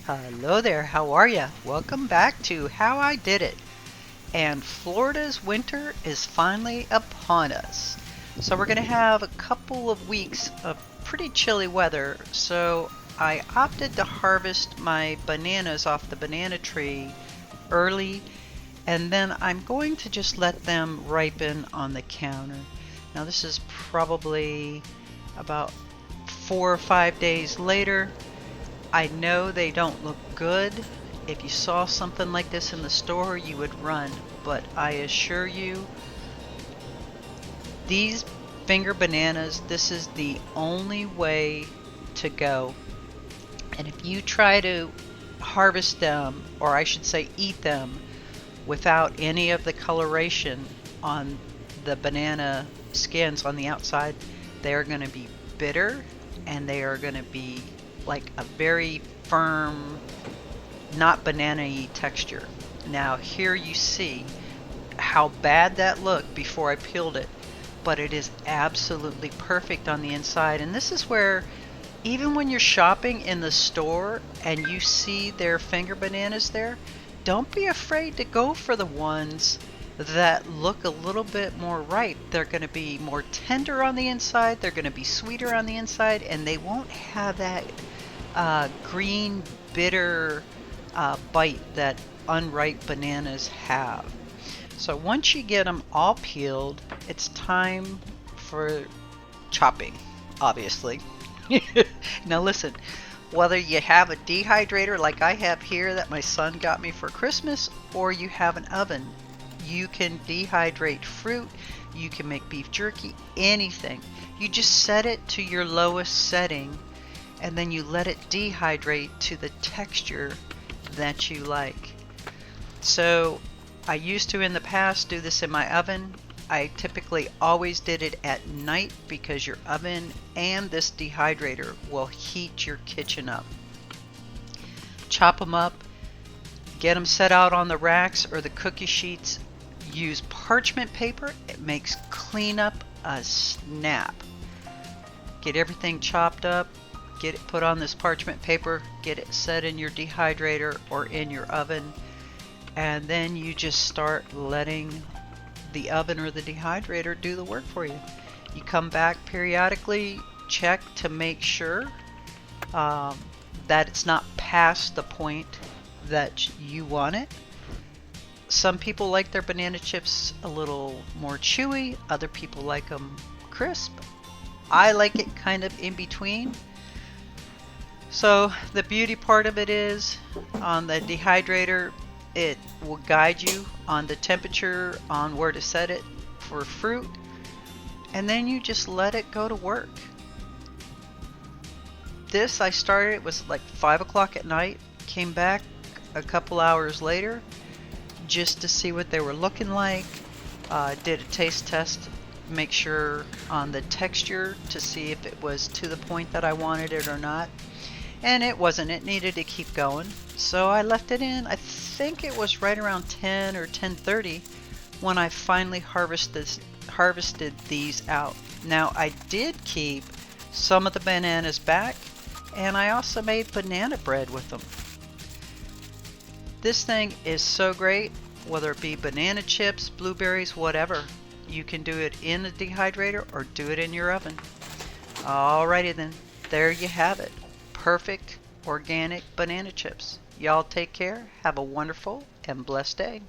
Hello there, how are ya? Welcome back to How I Did It. And Florida's winter is finally upon us. So we're going to have a couple of weeks of pretty chilly weather. So I opted to harvest my bananas off the banana tree early, and then I'm going to just let them ripen on the counter. Now this is probably about 4 or 5 days later. I know they don't look good. If you saw something like this in the store, you would run. But I assure you, these finger bananas, this is the only way to go. And if you try to harvest them, or I should say eat them, without any of the coloration on the banana skins on the outside, they are going to be bitter and they are going to be like a very firm, not banana-y texture. Now here you see how bad that looked before I peeled it, but it is absolutely perfect on the inside. And this is where, even when you're shopping in the store and you see their finger bananas there, don't be afraid to go for the ones that look a little bit more ripe. They're going to be more tender on the inside, they're going to be sweeter on the inside, and they won't have that green, bitter bite that unripe bananas have. So once you get them all peeled, it's time for chopping, obviously. Now listen, whether you have a dehydrator like I have here that my son got me for Christmas, or you have an oven, you can dehydrate fruit, you can make beef jerky, anything. You just set it to your lowest setting, and then you let it dehydrate to the texture that you like. So I used to in the past do this in my oven. I typically always did it at night because your oven and this dehydrator will heat your kitchen up. Chop them up, get them set out on the racks or the cookie sheets. Use parchment paper. It makes cleanup a snap. Get everything chopped up, get it put on this parchment paper, get it set in your dehydrator or in your oven, and then you just start letting the oven or the dehydrator do the work for you. You come back periodically, check to make sure that it's not past the point that you want it. Some people like their banana chips a little more chewy, other people like them crisp. I like it kind of in between. So the beauty part of it is, on the dehydrator, it will guide you on the temperature, on where to set it for fruit, and then you just let it go to work. This I started, it was like 5 o'clock at night, came back a couple hours later just to see what they were looking like. Did a taste test, make sure on the texture to see if it was to the point that I wanted it or not. And it wasn't. It needed to keep going. So I left it in. I think it was right around 10 or 10:30 when I finally harvested these out. Now I did keep some of the bananas back, and I also made banana bread with them. This thing is so great, whether it be banana chips, blueberries, whatever. You can do it in the dehydrator or do it in your oven. Alrighty then, there you have it. Perfect organic banana chips. Y'all take care. Have a wonderful and blessed day.